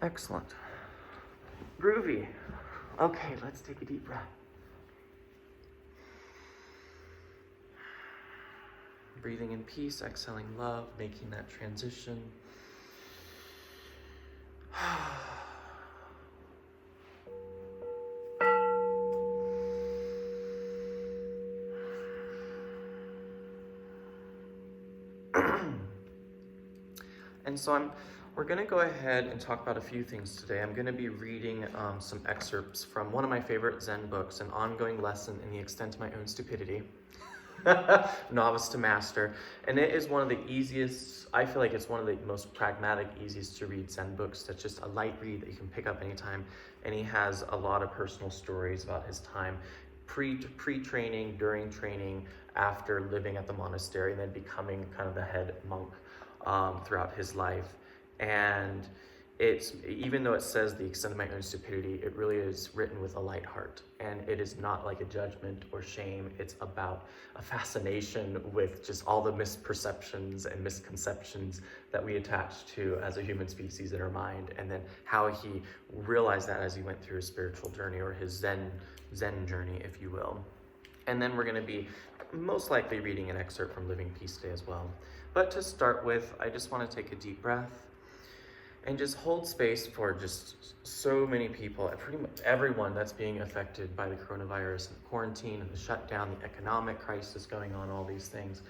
Excellent. Groovy. Okay, let's take a deep breath. Breathing in peace, exhaling love, making that transition. And so we're going to go ahead and talk about a few things today. I'm going to be reading some excerpts from one of my favorite Zen books, An Ongoing Lesson in the Extent of My Own Stupidity, Novice to Master. And it is one of the easiest, I feel like it's one of the most pragmatic, easiest to read Zen books. That's just a light read that you can pick up anytime. And he has a lot of personal stories about his time pre-training, during training, after living at the monastery, and then becoming kind of the head monk throughout his life. And it's, even though it says the extent of my own stupidity, it really is written with a light heart, and it is not like a judgment or shame. It's about a fascination with just all the misperceptions and misconceptions that we attach to as a human species in our mind, and then how he realized that as he went through his spiritual journey, or his Zen journey, if you will. And then we're going to be most likely reading an excerpt from Living Peace Day as well. But to start with, I just want to take a deep breath and just hold space for just so many people, pretty much everyone that's being affected by the coronavirus and the quarantine and the shutdown, the economic crisis going on, all these things.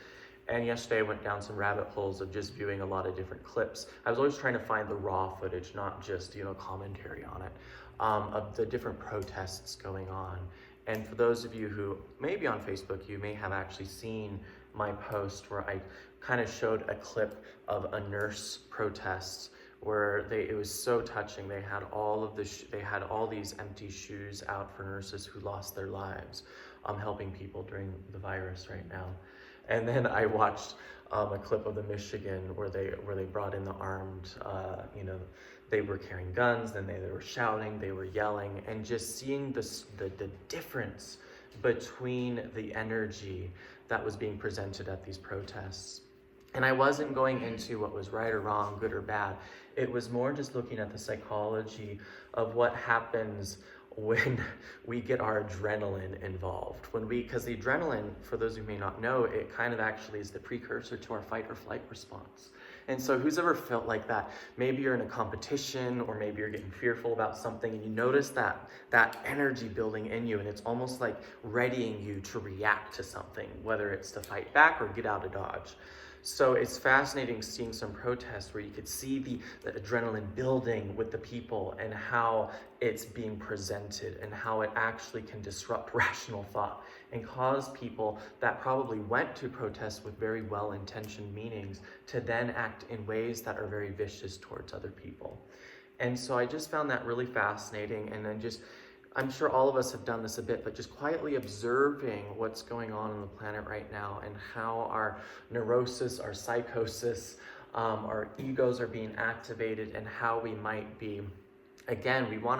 And yesterday I went down some rabbit holes of just viewing a lot of different clips. I was always trying to find the raw footage, not just, commentary on it, of the different protests going on. And for those of you who may be on Facebook, you may have actually seen my post where I kind of showed a clip of a nurse protest where it was so touching. They had all of these empty shoes out for nurses who lost their lives, helping people during the virus right now. And then I watched a clip of the Michigan where they brought in the armed, they were carrying guns, then they were shouting, they were yelling, and just seeing the difference between the energy that was being presented at these protests. And I wasn't going into what was right or wrong, good or bad. It was more just looking at the psychology of what happens when we get our adrenaline involved. Because the adrenaline, for those who may not know, it kind of actually is the precursor to our fight or flight response. And so who's ever felt like that? Maybe you're in a competition, or maybe you're getting fearful about something, and you notice that energy building in you, and it's almost like readying you to react to something, whether it's to fight back or get out of dodge. So it's fascinating seeing some protests where you could see the adrenaline building with the people, and how it's being presented, and how it actually can disrupt rational thought and cause people that probably went to protests with very well-intentioned meanings to then act in ways that are very vicious towards other people. And so I just found that really fascinating. And then I'm sure all of us have done this a bit, but just quietly observing what's going on the planet right now, and how our neurosis, our psychosis, our egos are being activated, and how we might be, again, we want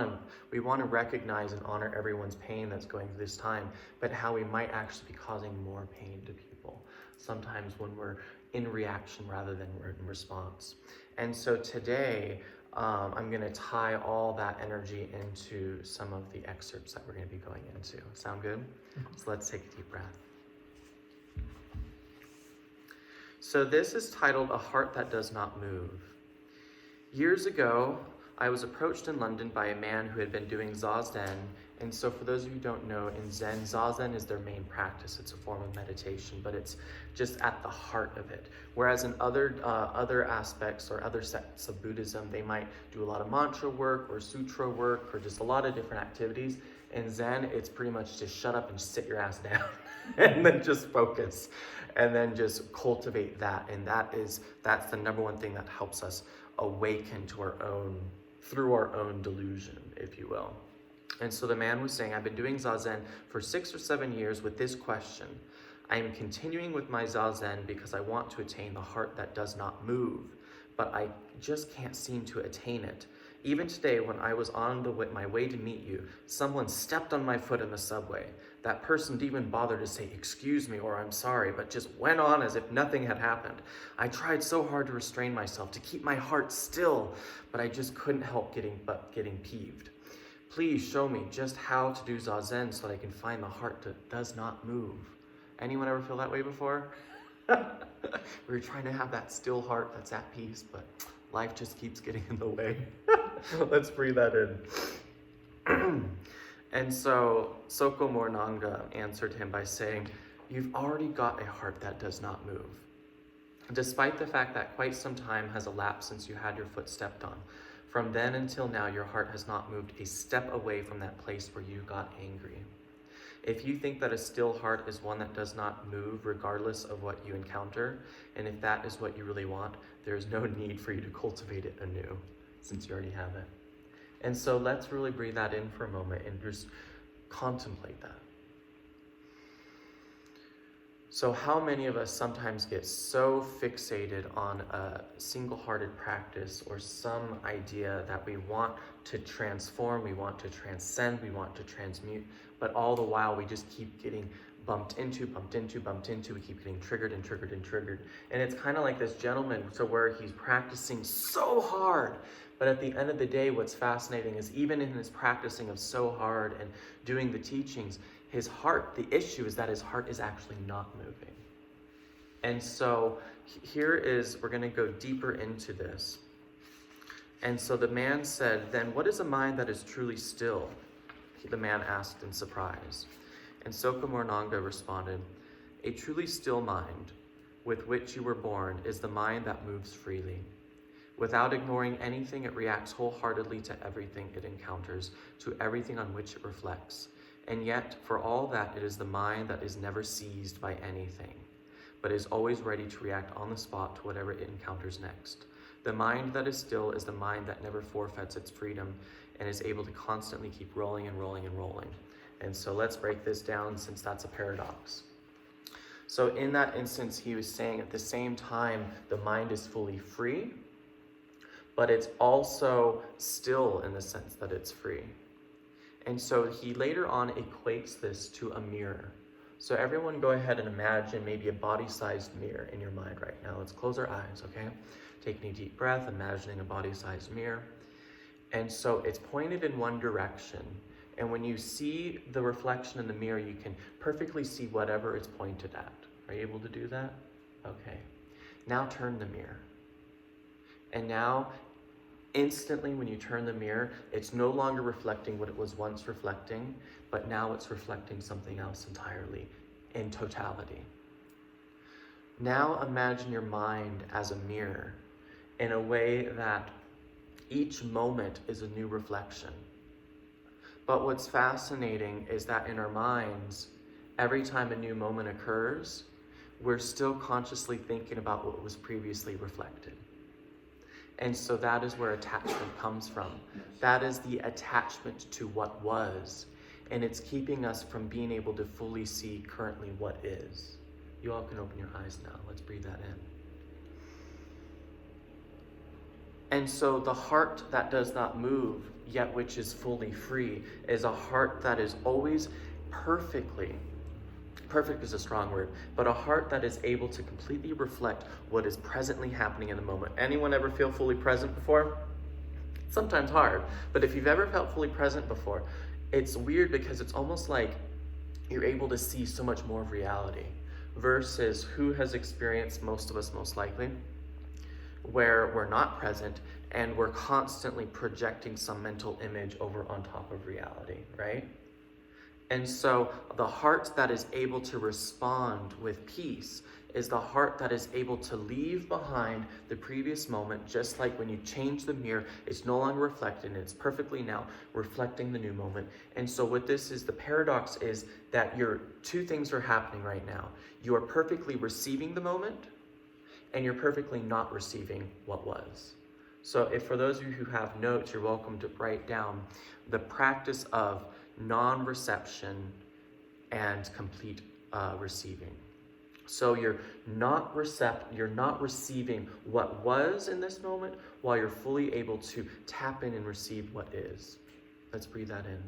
to recognize and honor everyone's pain that's going through this time, but how we might actually be causing more pain to people sometimes when we're in reaction rather than we're in response. And so today, I'm going to tie all that energy into some of the excerpts that we're going to be going into. Sound good? Mm-hmm. So let's take a deep breath. So this is titled A Heart That Does Not Move. Years ago, I was approached in London by a man who had been doing Zazen. And so for those of you who don't know, in Zen, Zazen is their main practice. It's a form of meditation, but it's just at the heart of it. Whereas in other aspects or other sects of Buddhism, they might do a lot of mantra work or sutra work or just a lot of different activities. In Zen, it's pretty much just shut up and sit your ass down and then just focus and then just cultivate that. And that's the number one thing that helps us awaken to through our own delusion, if you will. And so the man was saying, I've been doing Zazen for 6 or 7 years with this question. I am continuing with my Zazen because I want to attain the heart that does not move, but just can't seem to attain it. Even today, when I was on my way to meet you, someone stepped on my foot in the subway. That person didn't even bother to say, excuse me, or I'm sorry, but just went on as if nothing had happened. I tried so hard to restrain myself, to keep my heart still, but I just couldn't help getting peeved. Please show me just how to do Zazen so that I can find the heart that does not move. Anyone ever feel that way before? We were trying to have that still heart that's at peace, but life just keeps getting in the way. Let's breathe that in. And so Soko Morinaga answered him by saying, you've already got a heart that does not move. Despite the fact that quite some time has elapsed since you had your foot stepped on, from then until now, your heart has not moved a step away from that place where you got angry. If you think that a still heart is one that does not move regardless of what you encounter, and if that is what you really want, there is no need for you to cultivate it anew, since you already have it. And so let's really breathe that in for a moment and just contemplate that. So how many of us sometimes get so fixated on a single-hearted practice or some idea that we want to transform, we want to transcend, we want to transmute, but all the while we just keep getting bumped into, we keep getting triggered. And it's kind of like this gentleman, so where he's practicing so hard, but at the end of the day, what's fascinating is even in his practicing of so hard and doing the teachings, his heart, the issue is that his heart is actually not moving. And so we're going to go deeper into this. And so the man said, then what is a mind that is truly still? The man asked in surprise. And Soko Morinaga responded, a truly still mind with which you were born is the mind that moves freely. Without ignoring anything, it reacts wholeheartedly to everything it encounters, to everything on which it reflects. And yet, for all that, it is the mind that is never seized by anything, but is always ready to react on the spot to whatever it encounters next. The mind that is still is the mind that never forfeits its freedom and is able to constantly keep rolling. And so let's break this down, since that's a paradox. So in that instance, he was saying at the same time, the mind is fully free, but it's also still in the sense that it's free. And so he later on equates this to a mirror. So everyone go ahead and imagine maybe a body-sized mirror in your mind right now. Let's close our eyes, okay? Taking a deep breath, imagining a body-sized mirror. And so it's pointed in one direction. And when you see the reflection in the mirror, you can perfectly see whatever it's pointed at. Are you able to do that? Okay. Now turn the mirror. And now, instantly when you turn the mirror, it's no longer reflecting what it was once reflecting, but now it's reflecting something else entirely, in totality. Now imagine your mind as a mirror in a way that each moment is a new reflection. But what's fascinating is that in our minds, every time a new moment occurs, we're still consciously thinking about what was previously reflected. And so that is where attachment comes from. That is the attachment to what was. And it's keeping us from being able to fully see currently what is. You all can open your eyes now. Let's breathe that in. And so the heart that does not move, yet which is fully free, is a heart that is always perfect is a strong word, but a heart that is able to completely reflect what is presently happening in the moment. Anyone ever feel fully present before? It's sometimes hard, but if you've ever felt fully present before, it's weird because it's almost like you're able to see so much more of reality versus who has experienced, most of us most likely, where we're not present and we're constantly projecting some mental image over on top of reality, right? And so the heart that is able to respond with peace is the heart that is able to leave behind the previous moment, just like when you change the mirror, it's no longer reflected, it's perfectly now reflecting the new moment. And so what this is, the paradox is that two things are happening right now. You are perfectly receiving the moment, and you're perfectly not receiving what was. So if for those of you who have notes, you're welcome to write down the practice of non-reception and complete receiving. So you're not receiving what was in this moment while you're fully able to tap in and receive what is. Let's breathe that in.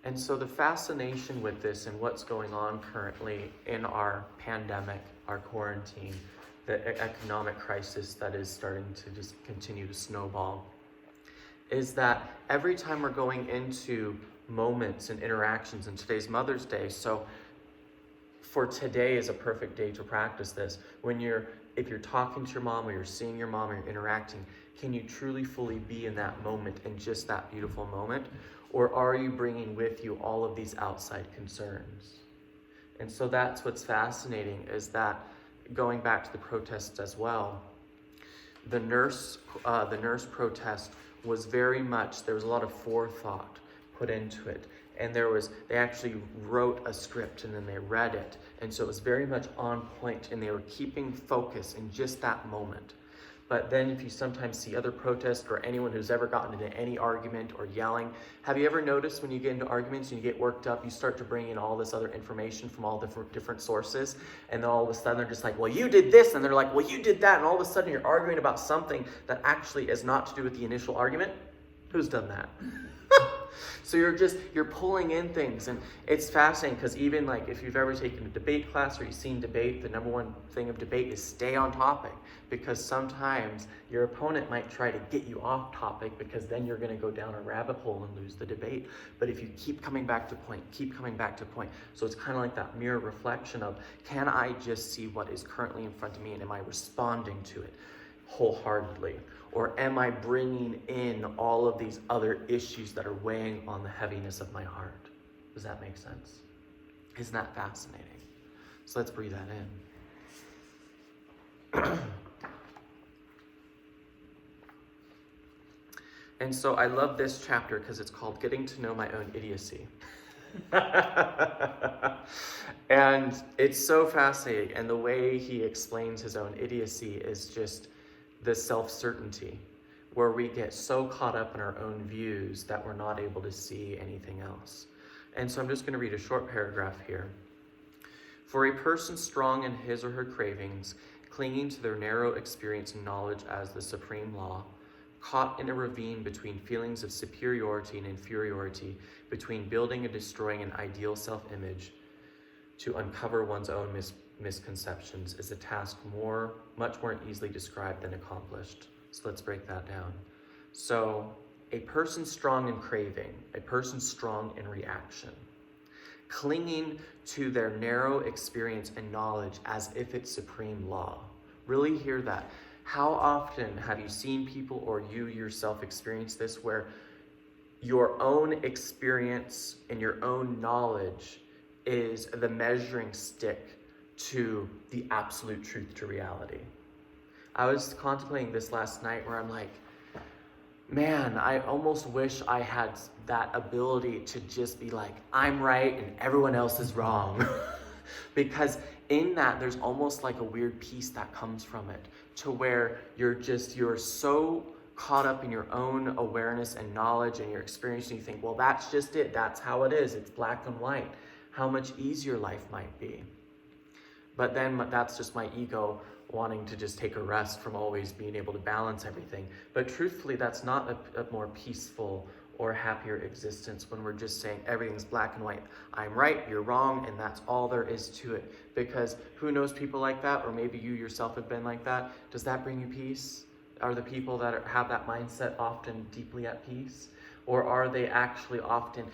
And so the fascination with this and what's going on currently in our pandemic, our quarantine, the economic crisis that is starting to just continue to snowball, is that every time we're going into moments and interactions, and today's Mother's Day, so for today is a perfect day to practice this. If you're talking to your mom or you're seeing your mom or you're interacting, can you truly fully be in that moment and just that beautiful moment? Or are you bringing with you all of these outside concerns? And so that's what's fascinating, is that going back to the protests as well, the nurse protest was very much, there was a lot of forethought put into it. And they actually wrote a script and then they read it. And so it was very much on point and they were keeping focus in just that moment. But then if you sometimes see other protests or anyone who's ever gotten into any argument or yelling, have you ever noticed when you get into arguments and you get worked up, you start to bring in all this other information from all different sources, and then all of a sudden they're just like, well, you did this, and they're like, well, you did that, and all of a sudden you're arguing about something that actually is not to do with the initial argument? Who's done that? So you're pulling in things, and it's fascinating because even like if you've ever taken a debate class or you've seen debate, the number one thing of debate is stay on topic, because sometimes your opponent might try to get you off topic because then you're going to go down a rabbit hole and lose the debate. But if you keep coming back to point, so it's kind of like that mirror reflection of, can I just see what is currently in front of me and am I responding to it wholeheartedly? Or am I bringing in all of these other issues that are weighing on the heaviness of my heart? Does that make sense? Isn't that fascinating? So let's breathe that in. And so I love this chapter because it's called Getting to Know My Own Idiocy. And it's so fascinating. And the way he explains his own idiocy is just the self-certainty, where we get so caught up in our own views that we're not able to see anything else. And so I'm just going to read a short paragraph here. For a person strong in his or her cravings, clinging to their narrow experience and knowledge as the supreme law, caught in a ravine between feelings of superiority and inferiority, between building and destroying an ideal self-image, to uncover one's own misconceptions is a task much more easily described than accomplished. So let's break that down. So a person strong in craving, a person strong in reaction, clinging to their narrow experience and knowledge as if it's supreme law. Really hear that. How often have you seen people or you yourself experience this, where your own experience and your own knowledge is the measuring stick to the absolute truth, to reality? I was contemplating this last night where I'm like, man, I almost wish I had that ability to just be like, I'm right and everyone else is wrong. Because in that, there's almost like a weird peace that comes from it, to where you're so caught up in your own awareness and knowledge and your experience, and you think, well, that's just it. That's how it is. It's black and white. How much easier life might be. But then that's just my ego wanting to just take a rest from always being able to balance everything. But truthfully, that's not a more peaceful or happier existence when we're just saying everything's black and white. I'm right, you're wrong, and that's all there is to it. Because who knows people like that, or maybe you yourself have been like that. Does that bring you peace? Are the people that have that mindset often deeply at peace? Or are they actually often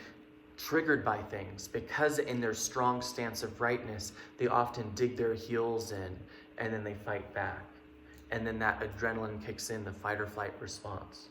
triggered by things? Because in their strong stance of rightness, they often dig their heels in and then they fight back. And then that adrenaline kicks in, the fight or flight response.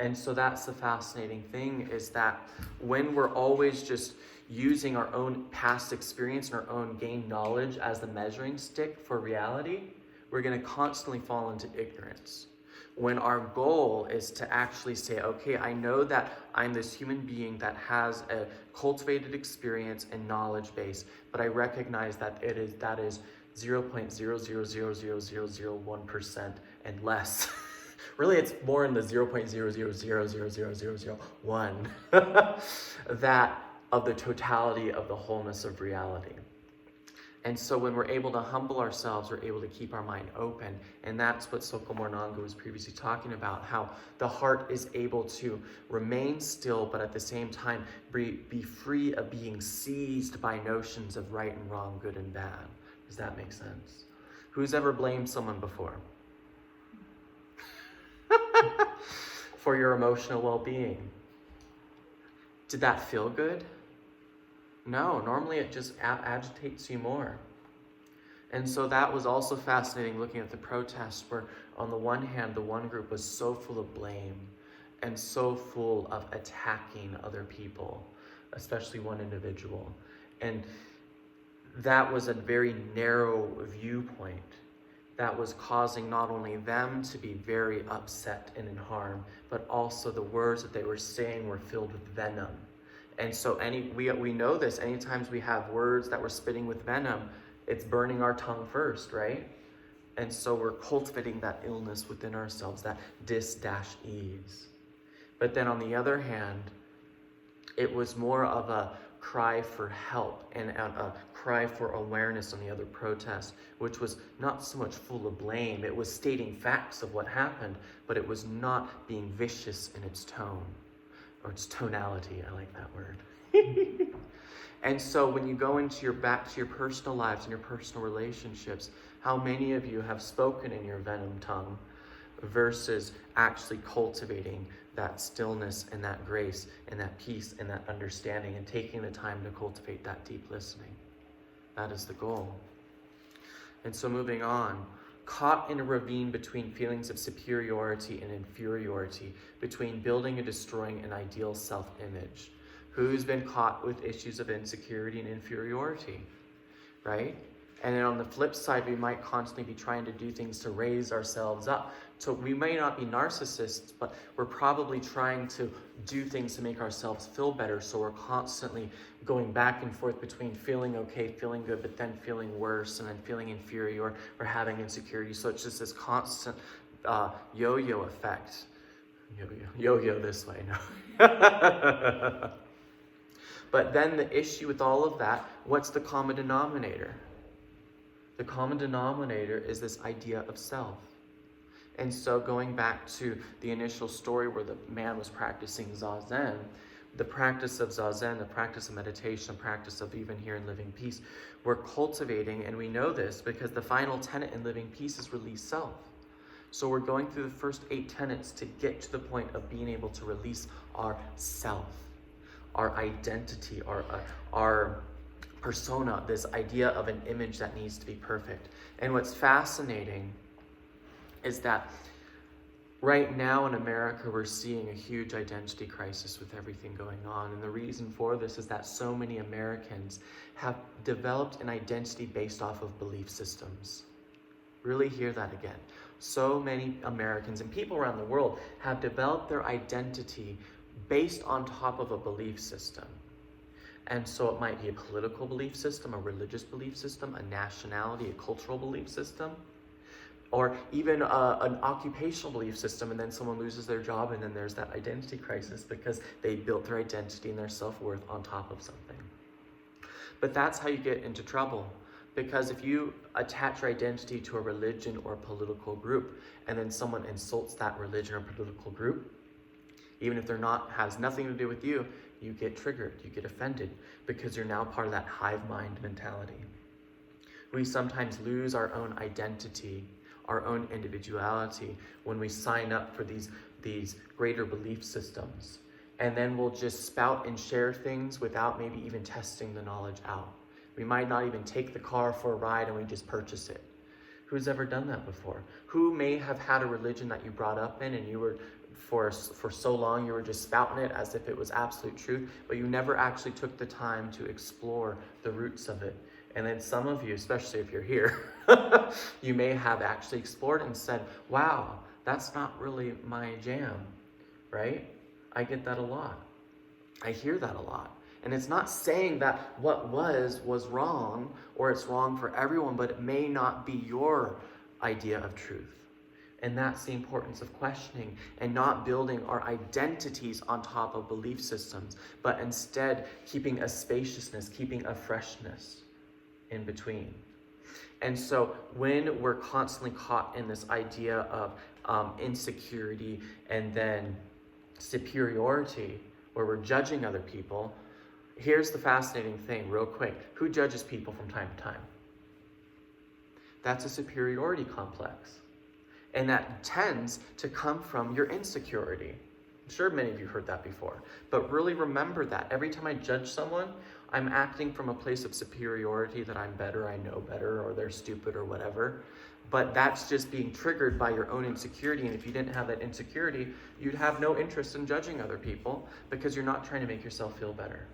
And so that's the fascinating thing, is that when we're always just using our own past experience and our own gained knowledge as the measuring stick for reality, we're going to constantly fall into ignorance. When our goal is to actually say, okay, I know that I'm this human being that has a cultivated experience and knowledge base, but I recognize that that is 0.0000001% and less. Really, it's more in the 0.000000001 that of the totality of the wholeness of reality. And so when we're able to humble ourselves, we're able to keep our mind open. And that's what Soko Morinaga was previously talking about, how the heart is able to remain still, but at the same time be free of being seized by notions of right and wrong, good and bad. Does that make sense? Who's ever blamed someone before? For your emotional well-being? Did that feel good? No, normally it just agitates you more. And so that was also fascinating looking at the protest where on the one hand, the one group was so full of blame and so full of attacking other people, especially one individual. And that was a very narrow viewpoint that was causing not only them to be very upset and in harm, but also the words that they were saying were filled with venom. And so we know this, anytime we have words that we're spitting with venom, it's burning our tongue first, right? And so we're cultivating that illness within ourselves, that dis-ease. But then on the other hand, it was more of a cry for help and a cry for awareness on the other protest, which was not so much full of blame. It was stating facts of what happened, but it was not being vicious in its tone. Or it's tonality, I like that word. And so when you go back to your personal lives and your personal relationships, how many of you have spoken in your venom tongue versus actually cultivating that stillness and that grace and that peace and that understanding and taking the time to cultivate that deep listening? That is the goal. And so moving on, caught in a ravine between feelings of superiority and inferiority, between building and destroying an ideal self-image. Who's been caught with issues of insecurity and inferiority, right? And then on the flip side, we might constantly be trying to do things to raise ourselves up. So we may not be narcissists, but we're probably trying to do things to make ourselves feel better. So we're constantly going back and forth between feeling okay, feeling good, but then feeling worse, and then feeling inferior or having insecurity. So it's just this constant yo-yo effect. Yo-yo this way, no. But then the issue with all of that, what's the common denominator? The common denominator is this idea of self. And so going back to the initial story where the man was practicing Zazen, the practice of Zazen, the practice of meditation, the practice of even here in Living Peace, we're cultivating, and we know this because the final tenet in Living Peace is release self. So we're going through the first 8 tenets to get to the point of being able to release our self, our identity, our persona, this idea of an image that needs to be perfect. And what's fascinating is that right now in America, we're seeing a huge identity crisis with everything going on. And the reason for this is that so many Americans have developed an identity based off of belief systems. Really hear that again. So many Americans and people around the world have developed their identity based on top of a belief system. And so it might be a political belief system, a religious belief system, a nationality, a cultural belief system, or even an occupational belief system, and then someone loses their job and then there's that identity crisis because they built their identity and their self-worth on top of something. But that's how you get into trouble, because if you attach your identity to a religion or a political group and then someone insults that religion or political group, even if has nothing to do with you, you get triggered, you get offended, because you're now part of that hive mind mentality. We sometimes lose our own identity, our own individuality when we sign up for these greater belief systems. And then we'll just spout and share things without maybe even testing the knowledge out. We might not even take the car for a ride and we just purchase it. Who's ever done that before? Who may have had a religion that you brought up in and you were for so long you were just spouting it as if it was absolute truth, but you never actually took the time to explore the roots of it. And then some of you, especially if you're here, you may have actually explored and said, wow, that's not really my jam, right? I get that a lot. I hear that a lot. And it's not saying that what was wrong or it's wrong for everyone, but it may not be your idea of truth. And that's the importance of questioning and not building our identities on top of belief systems, but instead keeping a spaciousness, keeping a freshness in between. And so when we're constantly caught in this idea of insecurity and then superiority, where we're judging other people, here's the fascinating thing, real quick. Who judges people from time to time? That's a superiority complex. And that tends to come from your insecurity. I'm sure many of you heard that before. But really remember that. Every time I judge someone, I'm acting from a place of superiority, that I'm better, I know better, or they're stupid or whatever. But that's just being triggered by your own insecurity. And if you didn't have that insecurity, you'd have no interest in judging other people because you're not trying to make yourself feel better.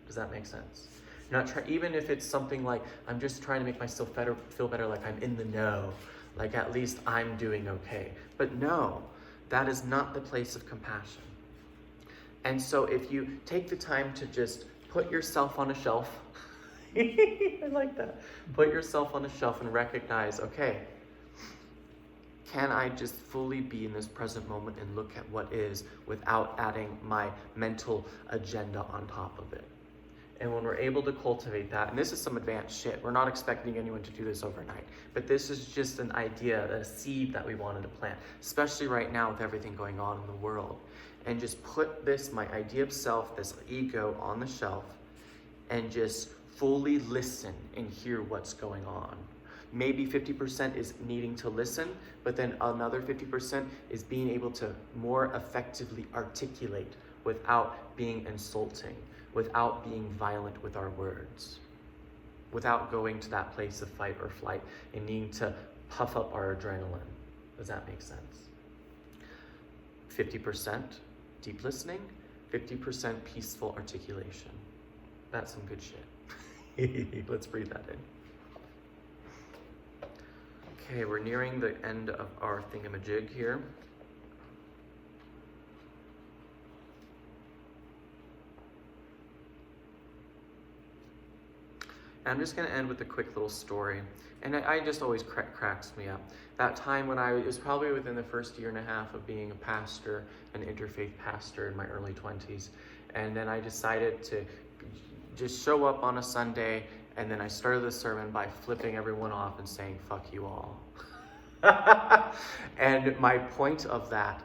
Does that make sense? You're not even if it's something like, I'm just trying to make myself feel better, like I'm in the know, like at least I'm doing okay. But no, that is not the place of compassion. And so if you take the time to just put yourself on a shelf, I like that. Put yourself on a shelf and recognize, okay, can I just fully be in this present moment and look at what is without adding my mental agenda on top of it? And when we're able to cultivate that, and this is some advanced shit, we're not expecting anyone to do this overnight, but this is just an idea, a seed that we wanted to plant, especially right now with everything going on in the world. And just put this, my idea of self, this ego on the shelf, and just fully listen and hear what's going on. Maybe 50% is needing to listen, but then another 50% is being able to more effectively articulate without being insulting, without being violent with our words, without going to that place of fight or flight and needing to puff up our adrenaline. Does that make sense? 50% deep listening, 50% peaceful articulation. That's some good shit. Let's breathe that in. Okay, we're nearing the end of our thingamajig here. And I'm just going to end with a quick little story. And I just always cracks me up. That time when it was probably within the first year and a half of being a pastor, an interfaith pastor in my early 20s. And then I decided to just show up on a Sunday, and then I started the sermon by flipping everyone off and saying, fuck you all. And my point of that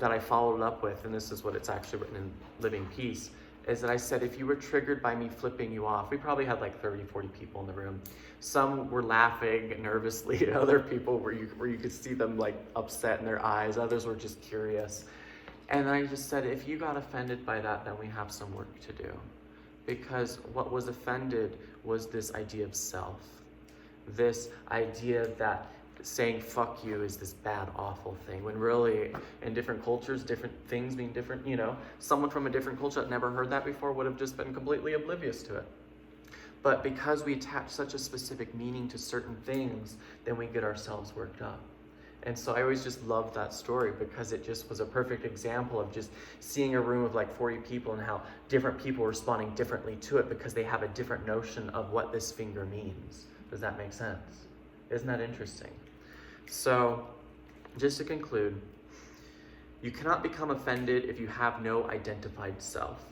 I followed up with, and this is what it's actually written in Living Peace, is that I said, if you were triggered by me flipping you off, we probably had like 30, 40 people in the room. Some were laughing nervously, other people where you could see them like upset in their eyes, others were just curious. And I just said, if you got offended by that, then we have some work to do. Because what was offended was this idea of self. This idea that saying fuck you is this bad, awful thing, when really in different cultures, different things mean different, someone from a different culture that never heard that before would have just been completely oblivious to it. But because we attach such a specific meaning to certain things, then we get ourselves worked up. And so I always just loved that story because it just was a perfect example of just seeing a room of like 40 people and how different people responding differently to it because they have a different notion of what this finger means. Does that make sense? Isn't that interesting? So, just to conclude, you cannot become offended if you have no identified self.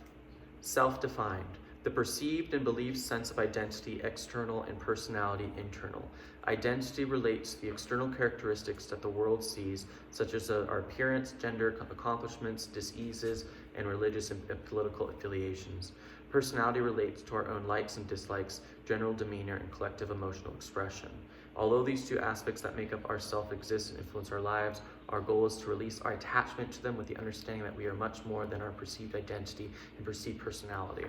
Self-defined, the perceived and believed sense of identity external and personality internal. Identity relates to the external characteristics that the world sees, such as our appearance, gender, accomplishments, diseases, and religious and political affiliations. Personality relates to our own likes and dislikes, general demeanor, and collective emotional expression. Although these two aspects that make up our self exist and influence our lives, our goal is to release our attachment to them with the understanding that we are much more than our perceived identity and perceived personality.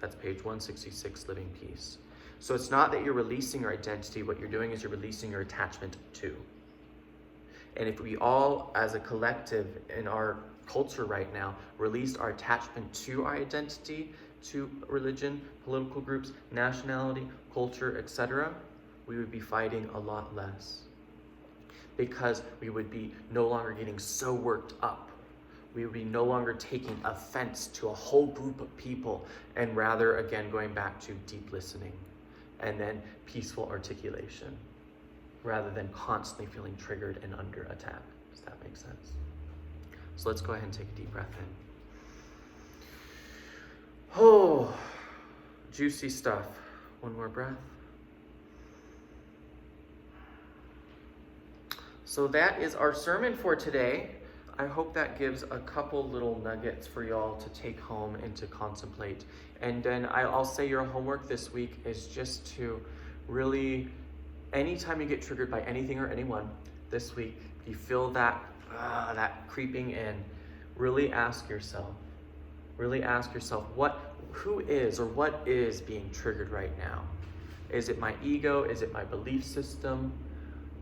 That's page 166, Living Peace. So it's not that you're releasing your identity, what you're doing is you're releasing your attachment to. And if we all, as a collective in our culture right now, released our attachment to our identity, to religion, political groups, nationality, culture, etc., we would be fighting a lot less. Because we would be no longer getting so worked up. We would be no longer taking offense to a whole group of people, and rather, again, going back to deep listening and then peaceful articulation. rather than constantly feeling triggered and under attack. Does that make sense? So let's go ahead and take a deep breath in. Oh, juicy stuff. One more breath. So that is our sermon for today. I hope that gives a couple little nuggets for y'all to take home and to contemplate. And then I'll say your homework this week is just to really, anytime you get triggered by anything or anyone this week, you feel that creeping in, really ask yourself, who is or what is being triggered right now? Is it my ego? Is it my belief system?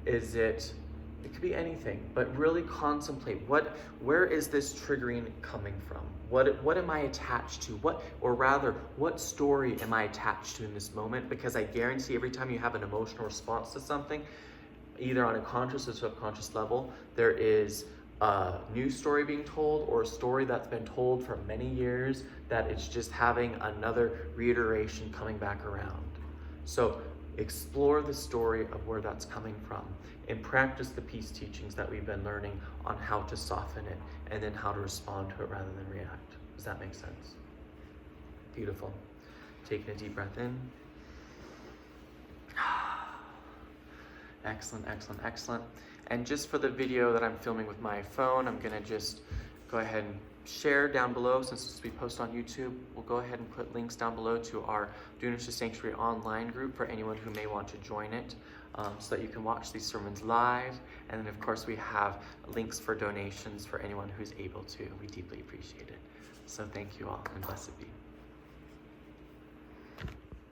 It could be anything, but really contemplate where is this triggering coming from? What am I attached to? What story am I attached to in this moment? Because I guarantee every time you have an emotional response to something, either on a conscious or subconscious level, there is a new story being told, or a story that's been told for many years that it's just having another reiteration coming back around. So explore the story of where that's coming from and practice the peace teachings that we've been learning on how to soften it and then how to respond to it rather than react. Does that make sense? Beautiful. Taking a deep breath in. Excellent, excellent, excellent. And just for the video that I'm filming with my phone, I'm gonna just go ahead and share down below, since this will be posted on YouTube. We'll go ahead and put links down below to our Dunisha Sanctuary online group for anyone who may want to join it, so that you can watch these sermons live. And then of course we have links for donations for anyone who's able to. We deeply appreciate it. So thank you all, and blessed be.